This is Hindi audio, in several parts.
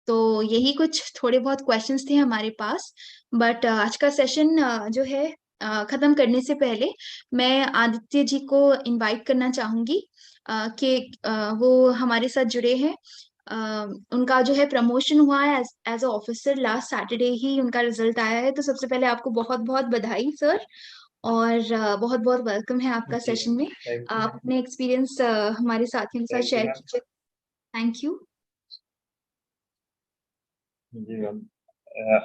तो यही कुछ थोड़े बहुत क्वेश्चंस थे हमारे पास। बट आज का सेशन जो है खत्म करने से पहले मैं आदित्य जी को इनवाइट करना चाहूंगी कि वो हमारे साथ जुड़े हैं। उनका जो है प्रमोशन हुआ है as a officer, last Saturday ही उनका रिजल्ट आया है। तो सबसे पहले आपको बहुत बहुत बधाई सर, और बहुत बहुत वेलकम है आपका जी सेशन में। थैंक आप अपने एक्सपीरियंस हमारे साथियों के साथ यू शेयर मैम। कीजिए। Thank you. जी मैम,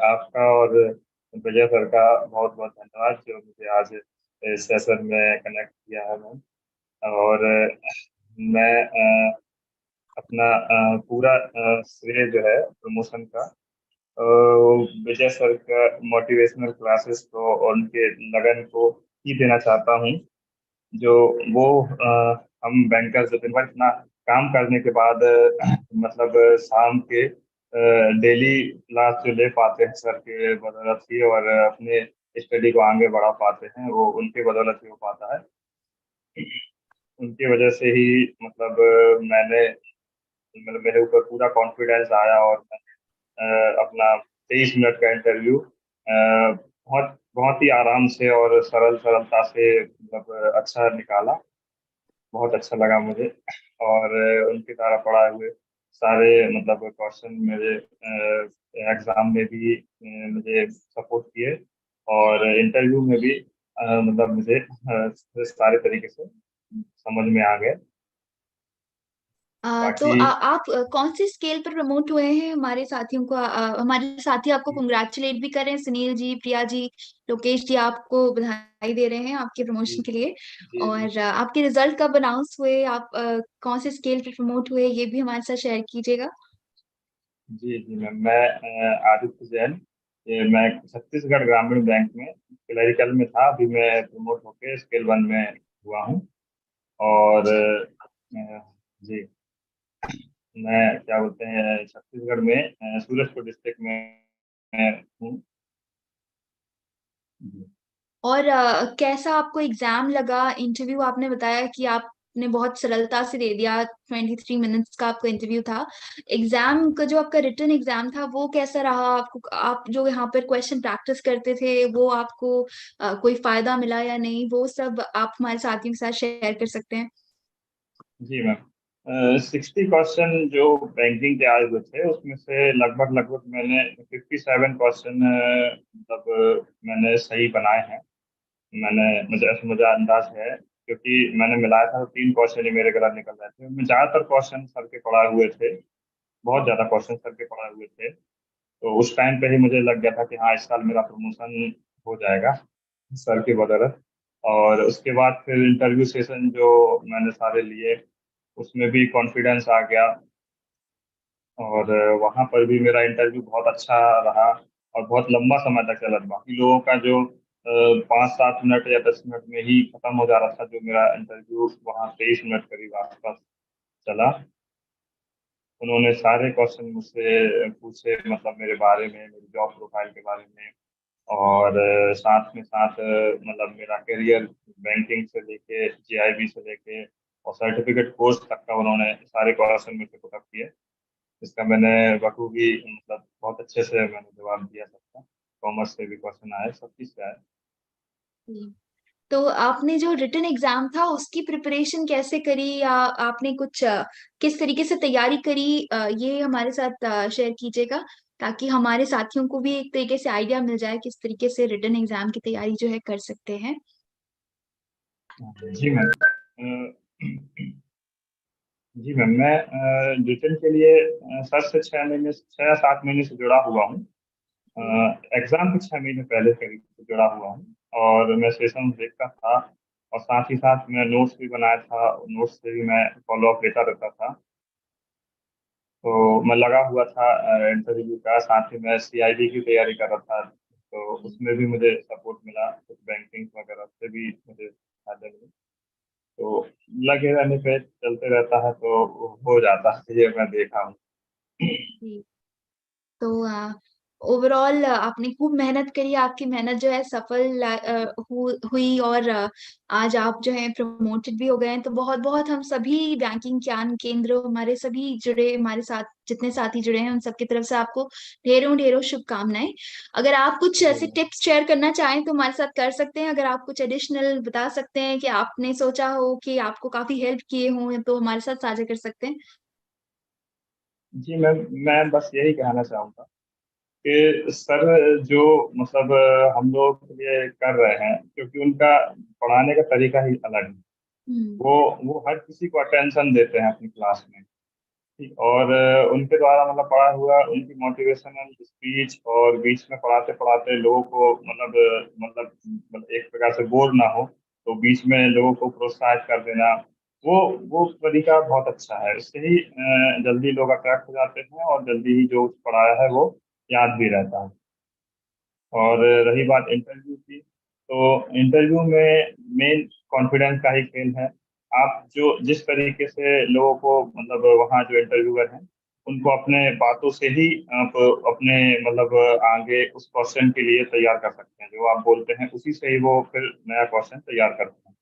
आपका और विजय सर का बहुत बहुत धन्यवाद जो मुझे आज इस सेशन में कनेक्ट किया है मैम। और मैं अपना पूरा श्रेय जो है प्रमोशन का विजय सर का मोटिवेशनल क्लासेस को और उनके लगन को ही देना चाहता हूँ। जो वो हम बैंकर्स दिन भर इतना काम करने के बाद मतलब शाम के डेली क्लास जो ले पाते हैं सर के बदौलत ही, और अपने स्टडी को आगे बढ़ा पाते हैं, वो उनके बदौलत ही हो पाता है। उनकी वजह से ही मतलब मैंने मतलब मेरे ऊपर पूरा कॉन्फिडेंस आया, और अपना 23 मिनट का इंटरव्यू बहुत बहुत ही आराम से और सरलता से मतलब अच्छा निकाला। बहुत अच्छा लगा मुझे। और उनके द्वारा पढ़ाए हुए सारे मतलब क्वेश्चन मेरे एग्जाम में भी मुझे सपोर्ट किए, और इंटरव्यू में भी मतलब मुझे सारे तरीके से समझ में आ गए। तो बाकी आप कौन सी स्केल पर प्रमोट हुए हैं? हमारे साथियों को हमारे साथी आपको कंग्रेचुलेट भी कर रहे हैं, सुनील जी, प्रिया जी, लोकेश जी आपको बधाई दे रहे हैं आपके जी प्रमोशन के लिए। जी जी और आपके रिजल्ट कब अनाउंस हुए, आप कौन से स्केल पर प्रमोट हुए, ये भी हमारे साथ शेयर कीजिएगा। जी जी मैम, मैं आदित्य जैन। ये मैं छत्तीसगढ़ ग्रामीण बैंक में क्लरिकल में था। अभी मैं प्रमोट होके स्केल 1 में हुआ हूँ। और जी, मैं क्या बोलते हैं छत्तीसगढ़ में सूरजपुर डिस्ट्रिक्ट में हूँ। जी और कैसा आपको एग्जाम लगा? इंटरव्यू आपने बताया कि आपने बहुत सरलता से दे दिया, 23 मिनट्स का आपका इंटरव्यू था। एग्जाम का जो आपका रिटन एग्जाम था वो कैसा रहा आपको? आप जो यहाँ पर क्वेश्चन प्रैक्टिस करते थे वो आपको कोई फायदा मिला या नहीं, वो सब आप हमारे साथियों के साथ शेयर कर सकते हैं। जी मैम, 60 क्वेश्चन जो बैंकिंग के आए हुए थे उसमें से लगभग लगभग मैंने 57 क्वेश्चन मतलब मैंने सही बनाए हैं। मैंने मुझे अंदाज है, क्योंकि मैंने मिलाया था तो 3 क्वेश्चन ही मेरे गलत निकल रहे थे। मैं ज्यादातर क्वेश्चन सर के पढ़ाए हुए थे, बहुत ज्यादा क्वेश्चन सर के पढ़ाए हुए थे। तो उस टाइम पे ही मुझे लग गया था कि हाँ, इस साल मेरा प्रमोशन हो जाएगा सर की बदौलत। और उसके बाद फिर इंटरव्यू सेशन जो मैंने सारे लिए, उसमें भी कॉन्फिडेंस आ गया। और वहाँ पर भी मेरा इंटरव्यू बहुत अच्छा रहा, और बहुत लंबा समय तक चला। बाकी लोगों का जो 5-7 मिनट या 10 मिनट में ही खत्म हो जा रहा था, जो मेरा इंटरव्यू वहाँ 23 मिनट करीब आसपास चला। उन्होंने सारे क्वेश्चन मुझसे पूछे, मतलब मेरे बारे में, मेरी जॉब प्रोफाइल के बारे में। और साथ में साथ मतलब मेरा करियर बैंकिंग से लेके जीआईबी से लेके और सर्टिफिकेट कोर्स तक का उन्होंने सारे क्वेश्चन मुझसे पुटअप किए। इसका मैंने बखूबी मतलब बहुत अच्छे से मैंने जवाब दिया सबका। कॉमर्स से भी क्वेश्चन आए, सब चीज़ से आए। हम्म। तो आपने जो रिटन एग्जाम था उसकी प्रिपरेशन कैसे करी, या आपने कुछ किस तरीके से तैयारी करी, ये हमारे साथ शेयर कीजिएगा, ताकि हमारे साथियों को भी एक तरीके से आइडिया मिल जाए किस तरीके से रिटन एग्जाम की तैयारी जो है कर सकते हैं। जी मैम, जी मैम, मैं रिटर्न के लिए सर से 6 महीने 6 या 7 महीने से जुड़ा हुआ हूँ। एग्जाम के 6 महीने पहले करीब से जुड़ा हुआ हूँ, और मैं सेशन देखता था, और साथ ही साथ मैं नोट्स भी बनाया था। नोट्स से भी मैं फॉलो अप लेता रहता था। तो मैं लगा हुआ था इंटरव्यू का, साथ ही मैं सीआईडी की तैयारी कर रहा था। तो उसमें भी मुझे सपोर्ट मिला, कुछ बैंकिंग वगैरह से भी मुझे फायदे मिले। तो लगे रहने पे चलते रहता है तो हो जाता है, ये मैं देखा हूँ। जी। तो ओवरऑल आपने खूब मेहनत करी, आपकी मेहनत जो है सफल हुई, और आज आप जो है प्रमोटेड भी हो गए हैं। तो बहुत बहुत हम सभी बैंकिंग ज्ञान केंद्र, हमारे सभी जुड़े, हमारे साथ जितने साथी जुड़े हैं, उन सबकी तरफ से आपको ढेरों ढेरों शुभकामनाएं। अगर आप कुछ जी ऐसे मैम। टिप्स शेयर करना चाहें तो हमारे साथ कर सकते हैं। अगर आप कुछ एडिशनल बता सकते हैं कि आपने सोचा हो कि आपको काफी हेल्प किए हों, तो हमारे साथ साझा कर सकते हैं। जी मैम, मैं बस यही कहना चाहूँगा कि सर जो मतलब हम लोग के लिए कर रहे हैं, क्योंकि उनका पढ़ाने का तरीका ही अलग है। हम्म। वो हर किसी को अटेंशन देते हैं अपनी क्लास में। ठीक। और उनके द्वारा मतलब पढ़ा हुआ उनकी मोटिवेशनल स्पीच, और बीच में पढ़ाते पढ़ाते लोगों को मतलब एक प्रकार से बोर ना हो, तो बीच में लोगों को प्रोत्साहित कर देना, वो तरीका बहुत अच्छा है। इससे ही जल्दी लोग अट्रैक्ट हो जाते हैं, और जल्दी ही जो पढ़ाया है वो याद भी रहता है। और रही बात इंटरव्यू की, तो इंटरव्यू में मेन कॉन्फिडेंस का ही खेल है। आप जो जिस तरीके से लोगों को मतलब वहाँ जो इंटरव्यूअर हैं उनको अपने बातों से ही आप अपने मतलब आगे उस क्वेश्चन के लिए तैयार कर सकते हैं। जो आप बोलते हैं उसी से ही वो फिर नया क्वेश्चन तैयार करते हैं।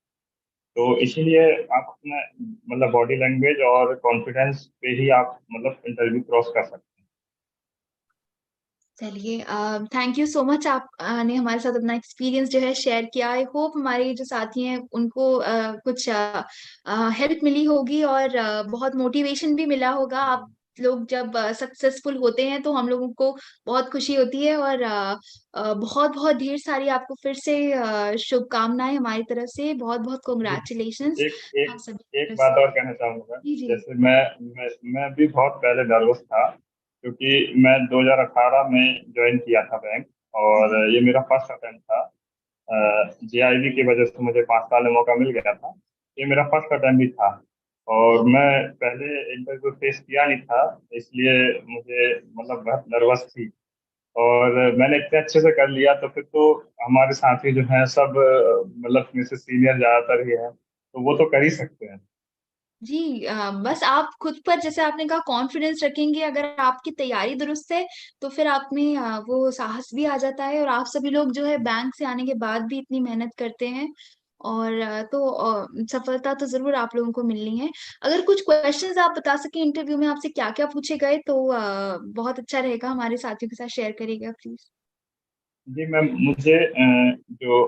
तो इसीलिए आप अपना मतलब बॉडी लैंग्वेज और कॉन्फिडेंस पे ही आप मतलब इंटरव्यू क्रॉस कर सकते हैं। चलिए, थैंक यू सो मच, आप ने हमारे साथ अपना एक्सपीरियंस जो है शेयर किया। आई होप हमारे जो साथी हैं उनको कुछ हेल्प मिली होगी, और बहुत मोटिवेशन भी मिला होगा। आप लोग जब सक्सेसफुल होते हैं तो हम लोगों को बहुत खुशी होती है, और बहुत बहुत ढेर सारी आपको फिर से शुभकामनाएं हमारी तरफ से, बहुत बहुत जी। कॉन्ग्रेचुलेशंस एक हम एक सभी एक की तरफ बात से। और कहना चाहूंगा। जी जी। जैसे मैं भी बहुत पहले नर्वस था, क्योंकि मैं 2018 में ज्वाइन किया था बैंक, और जी ये मेरा फर्स्ट अटेम्प्ट था। जेआईबी की वजह से मुझे 5 साल में मौका मिल गया था। ये मेरा फर्स्ट अटेम्प्ट भी था, और मैं पहले इंटरव्यू फेस किया नहीं था, इसलिए मुझे मतलब बहुत नर्वस थी। और मैंने इतने अच्छे से कर लिया, तो फिर तो हमारे साथी जो हैं सब मतलब मेरे से सीनियर ज्यादातर ही हैं, तो वो तो कर ही सकते हैं। जी। बस आप खुद पर, जैसे आपने कहा, कॉन्फिडेंस रखेंगे, अगर आपकी तैयारी दुरुस्त है तो फिर आप में वो साहस भी आ जाता है। और आप सभी लोग जो है बैंक से आने के बाद भी इतनी मेहनत करते हैं, और सफलता तो जरूर आप लोगों को मिलनी है। अगर कुछ क्वेश्चंस आप बता सकें इंटरव्यू में आपसे क्या क्या पूछे गए, तो बहुत अच्छा रहेगा, हमारे साथियों के साथ शेयर करिएगा प्लीज। जी मैम, मुझे जो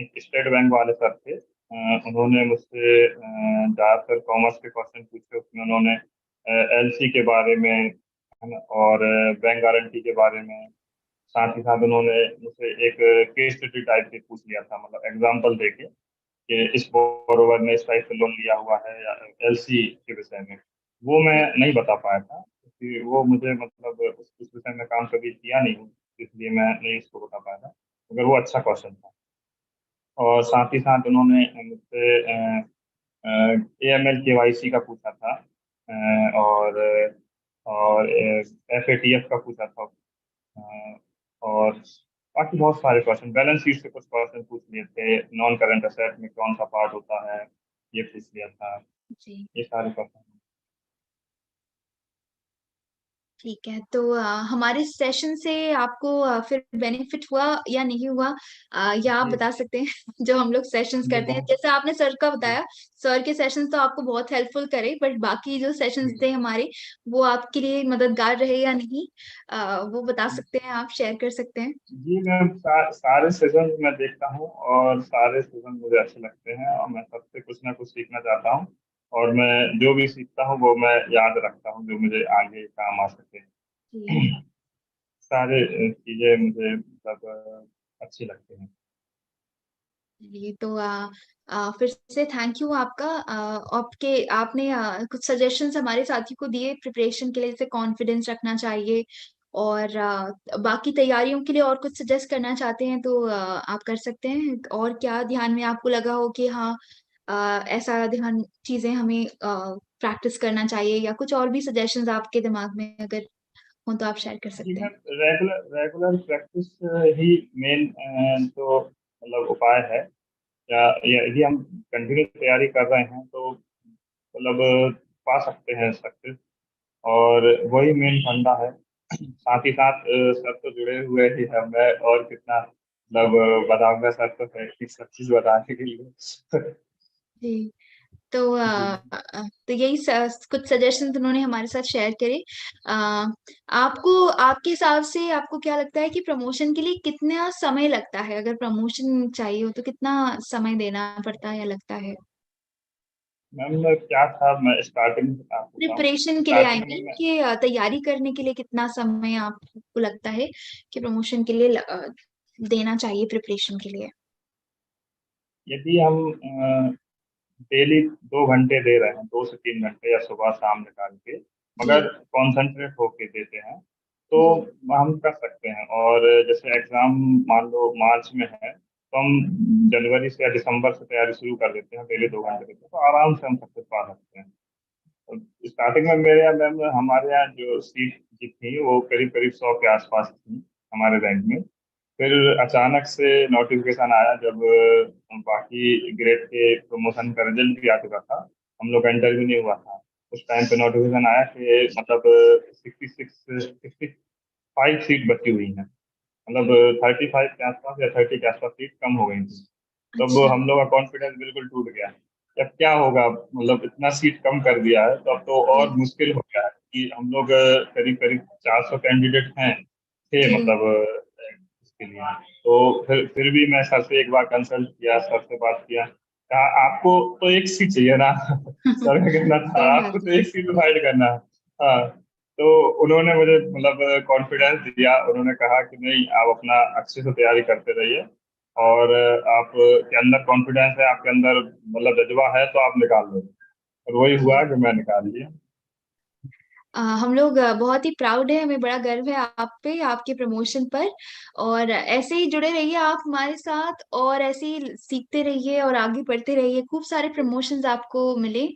एक स्टेट बैंक वाले सर थे, उन्होंने मुझसे ज़्यादातर कॉमर्स के क्वेश्चन पूछे। उसमें उन्होंने एलसी के बारे में, है ना, और बैंक गारंटी के बारे में, साथ ही साथ उन्होंने मुझसे एक केस स्टडी टाइप से पूछ लिया था, मतलब एग्जाम्पल देके कि इस बोरोवर ने इस टाइप से लोन लिया हुआ है, या एलसी के विषय में। वो मैं जी नहीं बता पाया था, क्योंकि वो मुझे मतलब उस विषय में काम कभी किया नहीं हूँ, इसलिए मैं नहीं उसको बता पाया था, मगर वो अच्छा क्वेश्चन था। और साथ ही साथ उन्होंने मुझसे एएमएल केवाईसी का पूछा था, और एफएटीएफ का पूछा था, अ, और बाकी बहुत सारे क्वेश्चन, बैलेंस शीट से कुछ क्वेश्चन पूछ लिए थे, नॉन करंट असेट में कौन सा पार्ट होता है, ये पूछ लिया था। जी। ये सारे क्वेश्चन। ठीक है, तो हमारे सेशन से आपको फिर बेनिफिट हुआ या नहीं हुआ, या आप जी बता सकते हैं? जो हम लोग सेशंस जी करते हैं, बहुत। जैसे आपने सर का जी बताया, सर के सेशंस तो आपको बहुत हेल्पफुल करे, बट बाकी जो सेशंस थे हमारे, वो आपके लिए मददगार रहे या नहीं, वो बता सकते हैं, आप शेयर कर सकते हैं। जी मैम, सारे सीजन मैं देखता हूँ, और सारे सीजन मुझे अच्छे लगते हैं, और मैं सबसे कुछ ना कुछ सीखना चाहता हूँ। और मैं जो भी सीखता हूँ वो मैं याद रखता हूँ, जो मुझे आगे काम आ सके। जी सारे चीजें मुझे मतलब अच्छी लगती हैं। जी। तो फिर से थैंक यू आपका, आपके आपने कुछ सजेशंस हमारे साथी को दिए प्रिपरेशन के लिए, जैसे कॉन्फिडेंस रखना चाहिए, और बाकी तैयारियों के लिए और कुछ सजेस्ट करना चाहते हैं तो आप कर सकते हैं। और क्या ध्यान में आपको लगा हो कि हाँ, ऐसा ध्यान चीजें हमें प्रैक्टिस करना चाहिए, या कुछ और भी सजेशंस आपके दिमाग में अगर हो तो आप शेयर कर जी सकते हैं। मैम, रेगुलर रेगुलर प्रैक्टिस ही मेन तो मतलब उपाय है। या यदि हम कंटिन्यू तैयारी कर रहे हैं, तो मतलब पा सकते हैं सक्सेस, और वही मेन फंडा है। साथ ही साथ सर तो जुड़े हुए ही हैं, मैं और कितना मतलब बताऊंगा, सर तो है ही सब चीज बताने के लिए। जी। तो जी तो यही कुछ सजेशन उन्होंने हमारे साथ शेयर करे। अ, आपको, आपके हिसाब से आपको क्या लगता है कि प्रमोशन के लिए कितना समय लगता है? अगर प्रमोशन चाहिए हो तो कितना समय देना पड़ता है या लगता है? मैम, क्या था, मैं स्टार्टिंग आपको बताऊं, प्रिपरेशन के लिए आई स्टार्टिंग में मीन मैं, कि तैयारी करने के लिए कितना समय आपको लगता है कि प्रमोशन के लिए देना चाहिए प्रिपरेशन के लिए? यदि हम डेली 2 घंटे दे रहे हैं, 2 से 3 घंटे या सुबह शाम निकाल के, जी। मगर कॉन्सेंट्रेट होके देते हैं, तो जी। हम कर सकते हैं। और जैसे एग्जाम मान लो मार्च में है, तो हम जनवरी से या दिसंबर से तैयारी शुरू कर देते हैं, डेली 2 घंटे देते हैं, तो आराम से हम सक्सेस पा सकते हैं। स्टार्टिंग में मेरे यहाँ मैम, हमारे यहाँ जो सीट जी थी वो करीब करीब 100 के आसपास थी हमारे रैंक में। फिर अचानक से नोटिफिकेशन आया, जब बाकी ग्रेड के प्रमोशन का रिजल्ट भी आ चुका था, हम लोग का इंटरव्यू नहीं हुआ था, उस टाइम पे नोटिफिकेशन आया कि मतलब 65 सीट बची हुई हैं, मतलब 35 के आसपास या 30 के आसपास सीट कम हो गई थी। तब अच्छा। हम लोग का कॉन्फिडेंस बिल्कुल टूट गया। अब क्या होगा, मतलब इतना सीट कम कर दिया है, तो अब तो और जी। मुश्किल हो गया है कि हम लोग करीब करीब 400 कैंडिडेट हैं थे, जी। मतलब इसके लिए। तो फिर भी मैं सर से एक बार कंसल्ट किया, सर से बात किया, कहा आपको तो एक सीट चाहिए ना। सर का कहना था सही आपको बात तो है। एक सीट फाइट करना है। हाँ, तो उन्होंने मुझे मतलब कॉन्फिडेंस दिया, उन्होंने कहा कि नहीं, आप अपना अच्छे से तैयारी करते रहिए, और आप के अंदर कॉन्फिडेंस है, आपके अंदर मतलब जज्बा है, तो आप निकाल लो। और वही हुआ कि मैं निकाल लिया। हम लोग बहुत ही प्राउड है, हमें बड़ा गर्व है आप पे, आपके प्रमोशन पर। और ऐसे ही जुड़े रहिए आप हमारे साथ, और ऐसे ही सीखते रहिए और आगे बढ़ते रहिए, खूब सारे प्रमोशंस आपको मिले।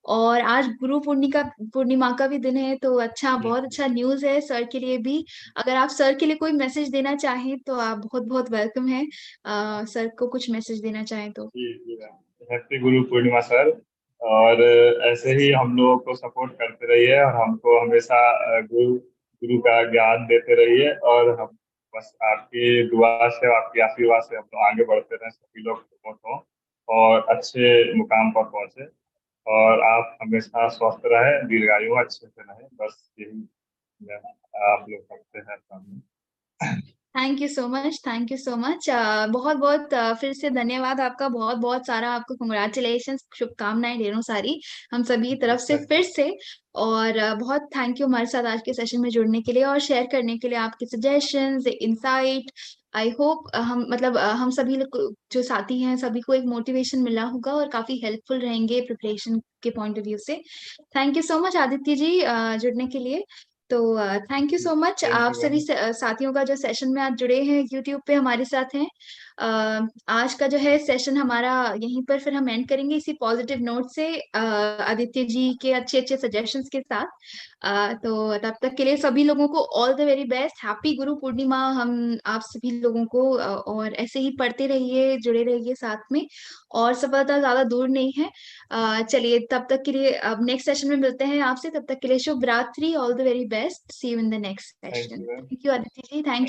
और आज गुरु पूर्णिमा पूर्णिमा का भी दिन है, तो अच्छा, जी बहुत अच्छा न्यूज़ है सर के लिए भी। अगर आप सर के लिए कोई मैसेज देना चाहें तो आप बहुत बहुत वेलकम है। सर को कुछ मैसेज देना चाहें तो। जी जी ma'am, happy Guru Purnima sir. और ऐसे ही हम लोगों को सपोर्ट करते रहिए, और हमको हमेशा गुरु गुरु का ज्ञान देते रहिए, और हम बस आपकी दुआ से, आपकी आशीर्वाद से हम लोग आगे बढ़ते रहें, सभी लोग प्रमोट हों और अच्छे मुकाम पर पहुंचे। और आप हमेशा स्वस्थ रहे, दीर्घायु अच्छे से रहे, बस यही मैं आप लोग करते हैं सामने। Thank you so much, thank you so much. बहुत बहुत फिर से धन्यवाद आपका, बहुत बहुत सारा आपको कंग्रेचुलेशन, शुभकामनाएं ढेरों सारी हम सभी तरफ से फिर से। और बहुत थैंक यू हमारे साथ आज के सेशन में जुड़ने के लिए और शेयर करने के लिए आपके सजेशंस, इंसाइट। आई होप हम मतलब हम सभी लोग जो साथी हैं सभी को एक मोटिवेशन मिला होगा और काफी हेल्पफुल रहेंगे प्रिपरेशन के पॉइंट ऑफ व्यू से। Thank you so much Aditya ji जुड़ने के लिए। तो thank you so much thank आप यू सभी मैम। साथियों का जो सेशन में आज जुड़े हैं यूट्यूब पे हमारे साथ हैं। आज का जो है सेशन हमारा यहीं पर फिर हम एंड करेंगे इसी पॉजिटिव नोट से, आदित्य जी के अच्छे अच्छे सजेशंस के साथ। तो तब तक के लिए सभी लोगों को all the very best, happy Guru Purnima हम आप सभी लोगों को। और ऐसे ही पढ़ते रहिए, जुड़े रहिए साथ में, और सफलता ज्यादा दूर नहीं है। चलिए तब तक के लिए अब नेक्स्ट सेशन में मिलते हैं आपसे, तब तक के लिए शुभ रात्रि, all the very best, see you in the next thank session. You ma'am. Thank you Aditya ji, thank you.